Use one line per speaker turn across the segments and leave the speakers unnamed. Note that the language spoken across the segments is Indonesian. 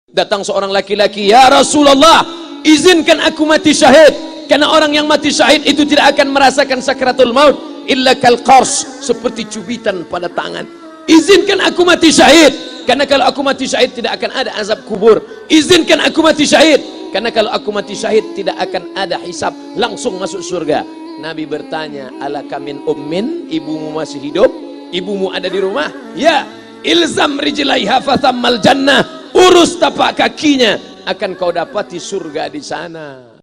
Datang seorang laki-laki, "Ya Rasulullah, izinkan aku mati syahid, karena orang yang mati syahid itu tidak akan merasakan sakratul maut illa kal qars, seperti cubitan pada tangan. Izinkan aku mati syahid, karena kalau aku mati syahid tidak akan ada azab kubur. Izinkan aku mati syahid, karena kalau aku mati syahid tidak akan ada hisab, langsung masuk surga." Nabi bertanya, "Alaka min ummin?" Ibumu masih hidup? Ibumu ada di rumah? Ya. "Ilzam rijlaiha fathammal jannah." Urus tapak kakinya, akan kau dapati surga di sana.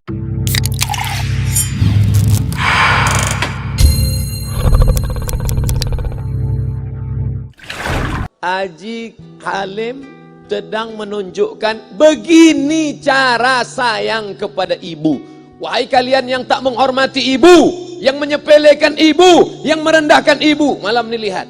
Haji Halim sedang menunjukkan begini cara sayang kepada ibu. Wahai kalian yang tak menghormati ibu, yang menyepelekan ibu, yang merendahkan ibu. Malam ini lihat,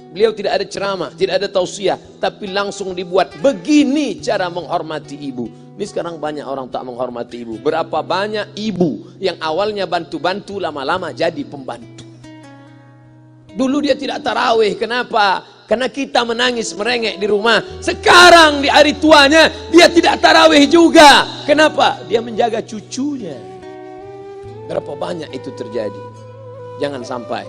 beliau tidak ada ceramah, tidak ada tausiah, tapi langsung dibuat begini cara menghormati ibu. Ini sekarang banyak orang tak menghormati ibu. Berapa banyak ibu yang awalnya bantu-bantu, lama-lama jadi pembantu. Dulu dia tidak tarawih, kenapa? Karena kita menangis merengek di rumah. Sekarang di hari tuanya dia tidak tarawih juga. Kenapa? Dia menjaga cucunya. Berapa banyak itu terjadi? Jangan sampai.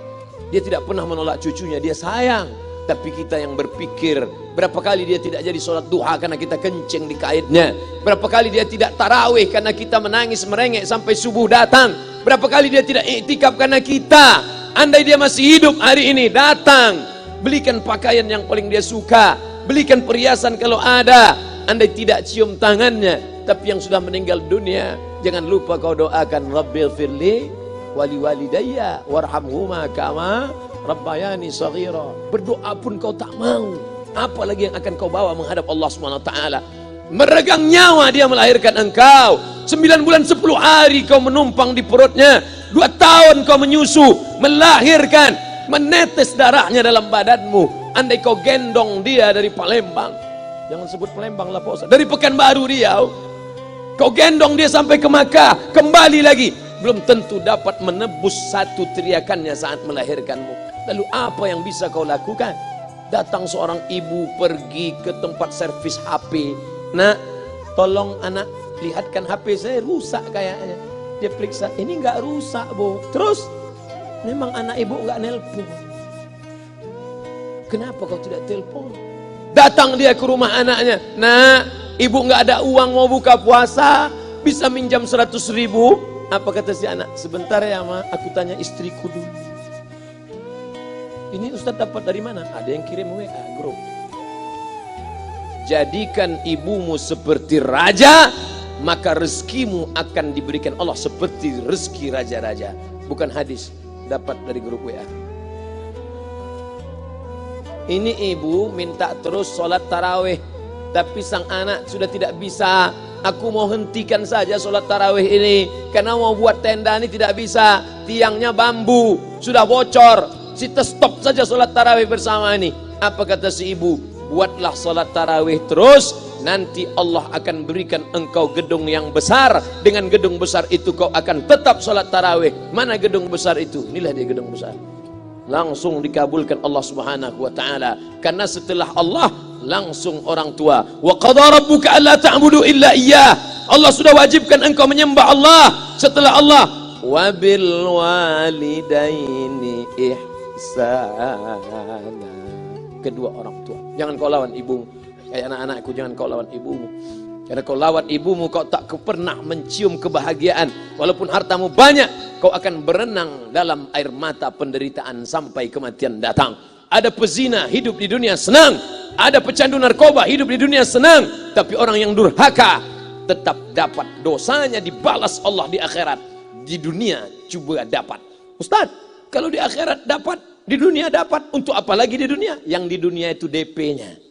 Dia tidak pernah menolak cucunya, dia sayang. Tapi kita yang berpikir, berapa kali dia tidak jadi sholat duha karena kita kencing di kaitnya. Berapa kali dia tidak tarawih karena kita menangis merengek sampai subuh datang. Berapa kali dia tidak iktikaf karena kita. Andai dia masih hidup hari ini, datang, belikan pakaian yang paling dia suka, belikan perhiasan kalau ada. Andai tidak cium tangannya. Tapi yang sudah meninggal dunia, jangan lupa kau doakan, Rabbil firli wali walidayya warhamhuma kama rabbayani shaghira. Berdoa pun kau tak mau, apalagi yang akan kau bawa menghadap Allah SWT. Meregang nyawa dia melahirkan engkau, 9 bulan 10 hari kau menumpang di perutnya, 2 tahun kau menyusu, melahirkan, menetes darahnya dalam badanmu. Andai kau gendong dia dari Palembang, jangan sebut Palembang lah Pak Ustaz, dari Pekanbaru Riau, kau gendong dia sampai ke Makkah, kembali lagi, belum tentu dapat menebus satu teriakannya saat melahirkanmu. Lalu apa yang bisa kau lakukan? Datang seorang ibu pergi ke tempat servis HP. "Nak, tolong anak lihatkan HP saya rusak kayaknya." Dia periksa, "Ini enggak rusak, Bu." Terus, "Memang anak ibu enggak nelpon." "Kenapa kau tidak telepon?" Datang dia ke rumah anaknya. "Nak, ibu enggak ada uang mau buka puasa, bisa minjam 100.000? Apa kata si anak? "Sebentar ya Ma, aku tanya istriku dulu." "Ini Ustaz dapat dari mana?" "Ada yang kirim WA grup." Jadikan ibumu seperti raja, maka rezekimu akan diberikan Allah seperti rezeki raja-raja. Bukan hadis, dapat dari grup WA. Ini ibu minta terus sholat tarawih, tapi sang anak sudah tidak bisa. "Aku mau hentikan saja sholat tarawih ini, karena mau buat tenda ini tidak bisa, tiangnya bambu, sudah bocor. Kita stop saja sholat tarawih bersama ini." Apa kata si ibu? "Buatlah sholat tarawih terus, nanti Allah akan berikan engkau gedung yang besar. Dengan gedung besar itu kau akan tetap sholat tarawih." Mana gedung besar itu? Inilah dia gedung besar. Langsung dikabulkan Allah Subhanahu wa ta'ala. Karena setelah Allah, langsung orang tua. "Wa qadha rabbuka alla ta'budu illa iyyah." Allah sudah wajibkan engkau menyembah Allah. Setelah Allah, "Wa bil walidaini ihsana." Kedua orang tua. Jangan kau lawan ibumu. Kayak anak-anakku, jangan kau lawan ibumu. Karena kau lawan ibumu, kau tak pernah mencium kebahagiaan. Walaupun hartamu banyak, kau akan berenang dalam air mata penderitaan sampai kematian datang. Ada pezina hidup di dunia senang, ada pecandu narkoba hidup di dunia senang, tapi orang yang durhaka tetap dapat dosanya dibalas Allah di akhirat. Di dunia coba dapat. Ustaz, kalau di akhirat dapat, di dunia dapat, untuk apa lagi di dunia? Yang di dunia itu DP-nya.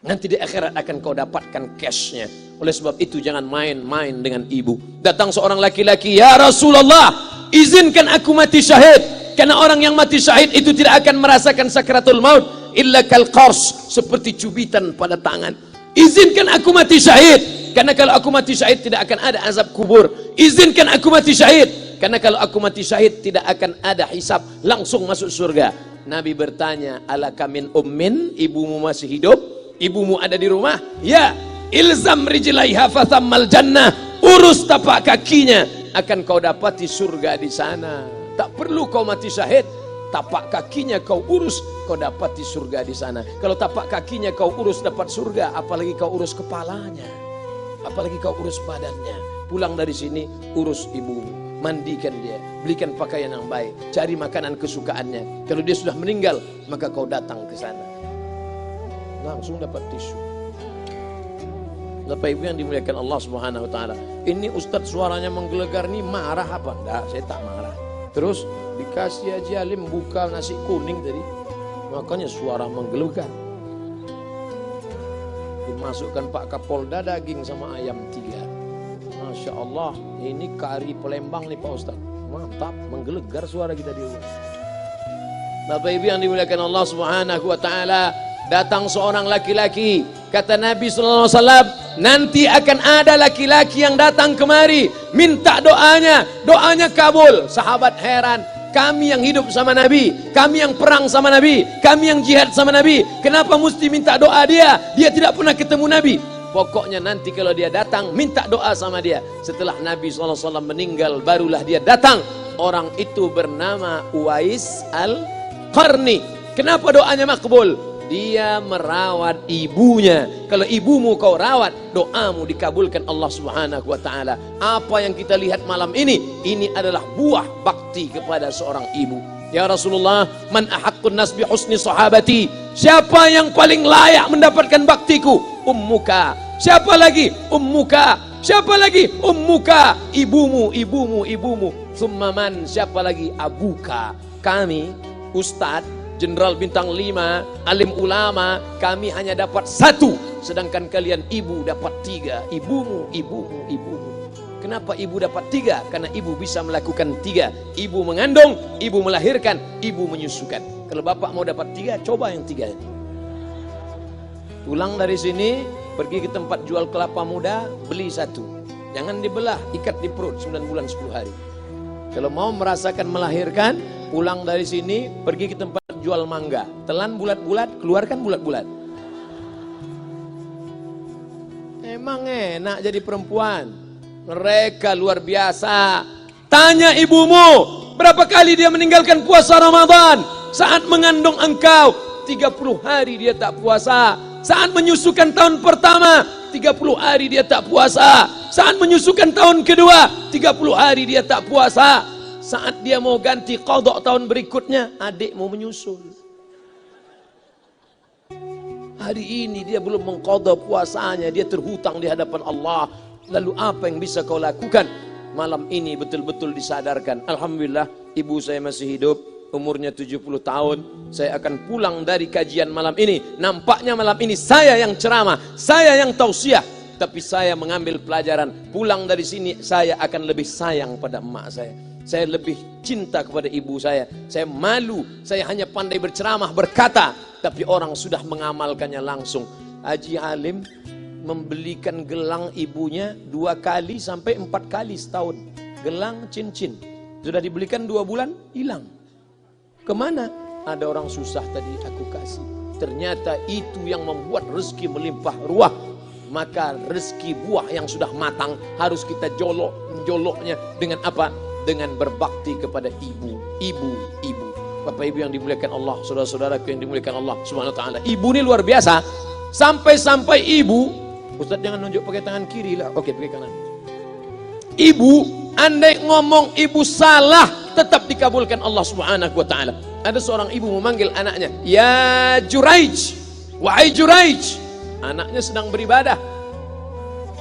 Nanti di akhirat akan kau dapatkan cashnya. Oleh sebab itu jangan main-main dengan ibu. Datang seorang laki-laki, "Ya Rasulullah, izinkan aku mati syahid, karena orang yang mati syahid itu tidak akan merasakan sakratul maut illa kal qars, seperti cubitan pada tangan. Izinkan aku mati syahid, karena kalau aku mati syahid tidak akan ada azab kubur. Izinkan aku mati syahid, karena kalau aku mati syahid tidak akan ada hisab, langsung masuk surga." Nabi bertanya, "Alaka min ummin?" Ibumu masih hidup? Ibumu ada di rumah? Ya. ilzam rijlaiha fathammal jannah, urus tapak kakinya, akan kau dapati surga di sana. Tak perlu kau mati syahid, tapak kakinya kau urus, kau dapati surga di sana. Kalau tapak kakinya kau urus dapat surga, apalagi kau urus kepalanya, apalagi kau urus badannya. Pulang dari sini, urus ibumu, mandikan dia, belikan pakaian yang baik, cari makanan kesukaannya. Kalau dia sudah meninggal, maka kau datang ke sana, langsung dapat tisu. Bapak Ibu yang dimuliakan Allah Subhanahu wa taala. Ini Ustadz suaranya menggelegar nih, marah apa? Enggak, saya tak marah. Terus dikasih Haji Halim buka nasi kuning tadi, makanya suara menggelegar. Dimasukkan Pak Kapolda daging sama ayam 3. Masya Allah, ini kari Palembang nih Pak Ustadz. Mantap, menggelegar suara kita di rumah. Bapak Ibu yang dimuliakan Allah Subhanahu wa taala, datang seorang laki-laki, kata Nabi sallallahu alaihi wasallam, nanti akan ada laki-laki yang datang kemari minta doanya, doanya kabul. Sahabat heran, kami yang hidup sama Nabi, kami yang perang sama Nabi, kami yang jihad sama Nabi, kenapa mesti minta doa dia? Dia tidak pernah ketemu Nabi. Pokoknya nanti kalau dia datang, minta doa sama dia. Setelah Nabi SAW meninggal, barulah dia datang. Orang itu bernama Uwais Al-Qarni. Kenapa doanya makbul? Dia merawat ibunya. Kalau ibumu kau rawat, doamu dikabulkan Allah Subhanahu wa taala. Apa yang kita lihat malam ini adalah buah bakti kepada seorang ibu. Ya Rasulullah, man ahaqqun nas bi husni sahabati? Siapa yang paling layak mendapatkan baktiku? Ummuka. Siapa lagi? Ummuka. Siapa lagi? Ummuka. Ibumu, ibumu, ibumu. Summa man? Siapa lagi? Abuka. Kami, Ustadz, Jenderal Bintang 5, alim ulama, kami hanya dapat 1, sedangkan kalian ibu dapat 3. Ibumu, ibumu, ibumu. Kenapa ibu dapat 3? Karena ibu bisa melakukan 3. Ibu mengandung, ibu melahirkan, ibu menyusukan. Kalau bapak mau dapat 3, coba yang 3. Pulang dari sini, pergi ke tempat jual kelapa muda, beli 1. Jangan dibelah, ikat di perut 9 bulan 10 hari. Kalau mau merasakan melahirkan, pulang dari sini, pergi ke tempat jual mangga. Telan bulat-bulat, keluarkan bulat-bulat. Emang enak jadi perempuan. Mereka luar biasa. Tanya ibumu, berapa kali dia meninggalkan puasa Ramadan? Saat mengandung engkau, 30 hari dia tak puasa. Saat menyusukan tahun pertama, 30 hari dia tak puasa. Saat menyusukan tahun kedua, 30 hari dia tak puasa. Saat dia mau ganti qadha tahun berikutnya, adik mau menyusul. Hari ini dia belum mengqadha puasanya, dia terhutang di hadapan Allah. Lalu apa yang bisa kau lakukan? Malam ini betul-betul disadarkan. Alhamdulillah, ibu saya masih hidup, umurnya 70 tahun. Saya akan pulang dari kajian malam ini. Nampaknya malam ini saya yang ceramah, saya yang tausiah, tapi saya mengambil pelajaran. Pulang dari sini saya akan lebih sayang pada emak saya. Saya lebih cinta kepada ibu saya. Saya malu, saya hanya pandai berceramah, berkata, tapi orang sudah mengamalkannya langsung. Haji Halim membelikan gelang ibunya 2 kali sampai 4 kali setahun. Gelang cincin. Sudah dibelikan 2 bulan, hilang. Kemana? Ada orang susah tadi aku kasih. Ternyata itu yang membuat rezeki melimpah ruah. Maka rezeki buah yang sudah matang harus kita joloknya dengan apa? Dengan berbakti kepada ibu. Bapak Ibu yang dimuliakan Allah, saudara-saudaraku yang dimuliakan Allah Subhanahu wa taala. Ibu ini luar biasa. Sampai-sampai ibu, Ustaz jangan nunjuk pakai tangan kiri lah. Oke, pakai kanan. Ibu, andai ngomong ibu salah, tetap dikabulkan Allah Subhanahu wa taala. Ada seorang ibu memanggil anaknya, "Ya Juraij, wahai Juraij." Anaknya sedang beribadah.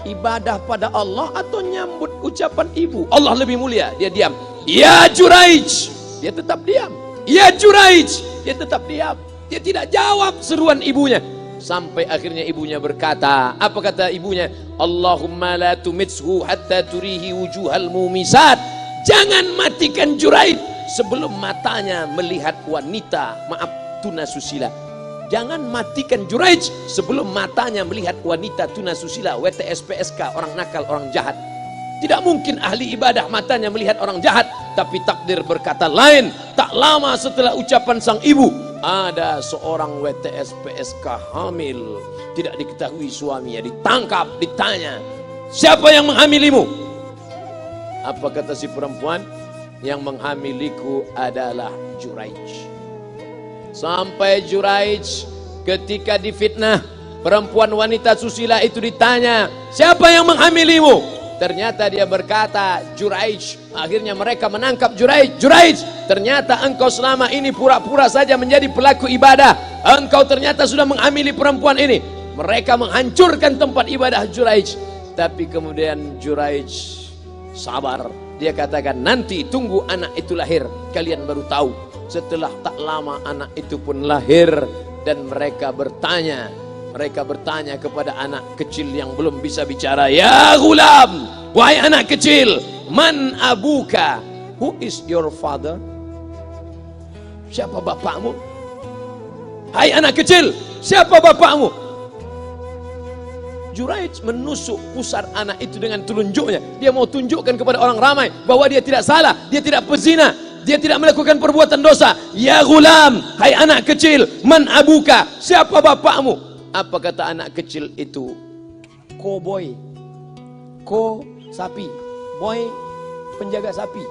Ibadah pada Allah atau nyambut ucapan ibu? Allah lebih mulia, dia diam. "Ya Juraij." Dia tetap diam. "Ya Juraij." Dia tetap diam. Dia tidak jawab seruan ibunya. Sampai akhirnya ibunya berkata, apa kata ibunya? "Allahumma la tumitshu hatta turihi wujuhal mumisat." Jangan matikan Juraij sebelum matanya melihat wanita, maaf, tunasusila. Jangan matikan Juraij sebelum matanya melihat wanita tunasusila, WTS-PSK, orang nakal, orang jahat. Tidak mungkin ahli ibadah matanya melihat orang jahat. Tapi takdir berkata lain. Tak lama setelah ucapan sang ibu, ada seorang WTS PSK hamil, tidak diketahui suaminya, ditangkap, ditanya, siapa yang menghamilimu? Apa kata si perempuan? Yang menghamiliku adalah Juraij. Sampai Juraij ketika difitnah, perempuan wanita susila itu ditanya, siapa yang menghamilimu? Ternyata dia berkata, Juraij. Akhirnya mereka menangkap Juraij. Juraij, ternyata engkau selama ini pura-pura saja menjadi pelaku ibadah. Engkau ternyata sudah menghamili perempuan ini. Mereka menghancurkan tempat ibadah Juraij. Tapi kemudian Juraij sabar. Dia katakan, nanti tunggu anak itu lahir, kalian baru tahu. Setelah tak lama anak itu pun lahir. Dan mereka bertanya kepada anak kecil yang belum bisa bicara, ya gulam, wahai anak kecil, man abuka, who is your father? Siapa bapakmu? Hai anak kecil, siapa bapakmu? Juraij menusuk pusar anak itu dengan telunjuknya. Dia mau tunjukkan kepada orang ramai bahwa dia tidak salah, dia tidak pezina, dia tidak melakukan perbuatan dosa. Ya gulam, hai anak kecil, man abuka, siapa bapakmu? Apa kata anak kecil itu? Cowboy. Ko sapi, boy penjaga sapi,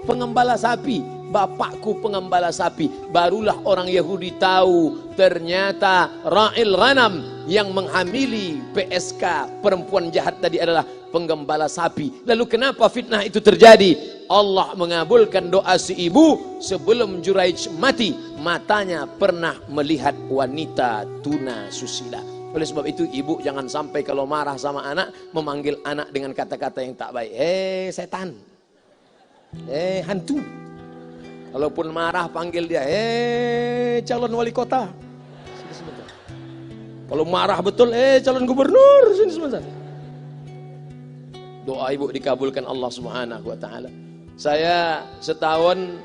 pengembala sapi. Bapakku pengembala sapi. Barulah orang Yahudi tahu ternyata Ra'il Ghanam yang menghamili PSK perempuan jahat tadi adalah penggembala sapi. Lalu kenapa fitnah itu terjadi? Allah mengabulkan doa si ibu sebelum Juraij mati. Matanya pernah melihat wanita tuna susila. Oleh sebab itu ibu jangan sampai kalau marah sama anak memanggil anak dengan kata-kata yang tak baik. Setan, hantu. Kalaupun marah panggil dia, calon wali kota. Sini sebentar. Kalau marah betul, calon gubernur. Sini sebentar. Doa ibu dikabulkan Allah Subhanahu wa taala. Saya setahun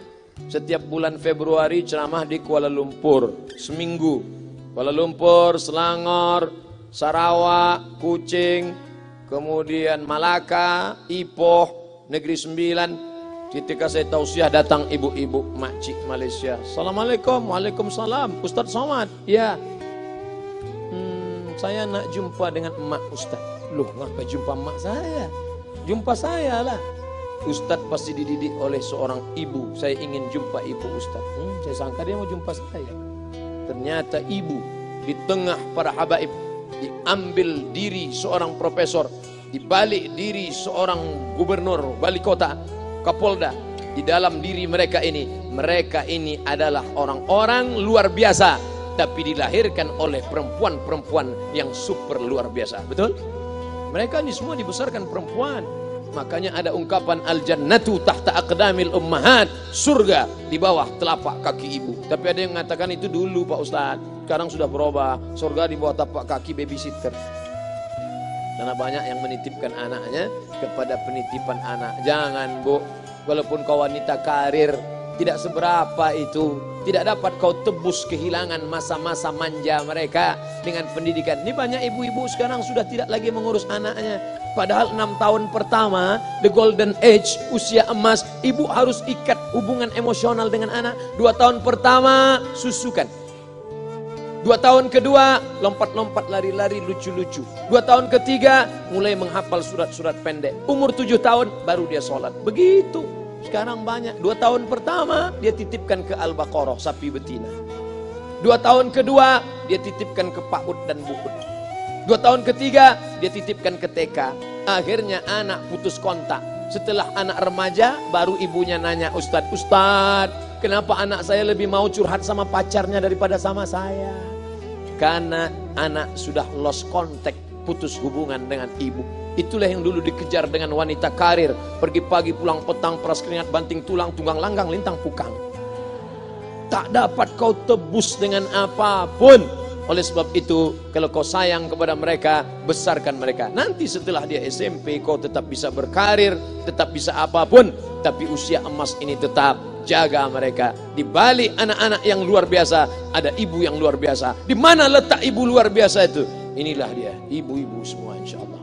setiap bulan Februari ceramah di Kuala Lumpur seminggu. Kuala Lumpur, Selangor, Sarawak, Kuching, kemudian Malaka, Ipoh, Negeri Sembilan. Ketika saya tausiah datang ibu-ibu makcik Malaysia. Assalamualaikum. Waalaikumsalam. Ustaz Somad. Ya. Saya nak jumpa dengan emak Ustaz. Loh, ngapa jumpa emak saya? Jumpa saya lah. Ustaz pasti dididik oleh seorang ibu. Saya ingin jumpa ibu Ustaz. Saya sangka dia mau jumpa saya. Ternyata ibu di tengah para habaib, diambil diri seorang profesor, dibalik diri seorang gubernur, wali kota, Kapolda. Di dalam diri mereka ini adalah orang-orang luar biasa, tapi dilahirkan oleh perempuan-perempuan yang super luar biasa. Betul? Mereka ini semua dibesarkan perempuan. Makanya ada ungkapan al-jannatu tahta aqdamil ummahat, surga di bawah telapak kaki ibu. Tapi ada yang mengatakan itu dulu Pak Ustaz, sekarang sudah berubah, surga di bawah telapak kaki babysitter. Karena banyak yang menitipkan anaknya kepada penitipan anak. Jangan bu, walaupun kau wanita karir, tidak seberapa itu. Tidak dapat kau tebus kehilangan masa-masa manja mereka dengan pendidikan. Ini banyak ibu-ibu sekarang sudah tidak lagi mengurus anaknya. Padahal 6 tahun pertama, the golden age, usia emas, ibu harus ikat hubungan emosional dengan anak. 2 tahun pertama, susukan. 2 tahun kedua, lompat-lompat, lari-lari, lucu-lucu. 2 tahun ketiga, mulai menghafal surat-surat pendek. Umur 7 tahun, baru dia sholat. Begitu. Sekarang banyak. 2 tahun pertama, dia titipkan ke Al-Baqarah, sapi betina. 2 tahun kedua, dia titipkan ke Pak Ud dan Bu Ud. 2 tahun ketiga, dia titipkan ke TK. Akhirnya anak putus kontak. Setelah anak remaja, baru ibunya nanya, Ustadz, kenapa anak saya lebih mau curhat sama pacarnya daripada sama saya? Karena anak sudah lost contact, putus hubungan dengan ibu. Itulah yang dulu dikejar dengan wanita karir. Pergi pagi pulang petang, peras keringat, banting tulang, tunggang langgang, lintang pukang. Tak dapat kau tebus dengan apapun. Oleh sebab itu, kalau kau sayang kepada mereka, besarkan mereka. Nanti setelah dia SMP, kau tetap bisa berkarir, tetap bisa apapun. Tapi usia emas ini tetap jaga mereka. Di balik anak-anak yang luar biasa, ada ibu yang luar biasa. Di mana letak ibu luar biasa itu? Inilah dia, ibu-ibu semua insya Allah.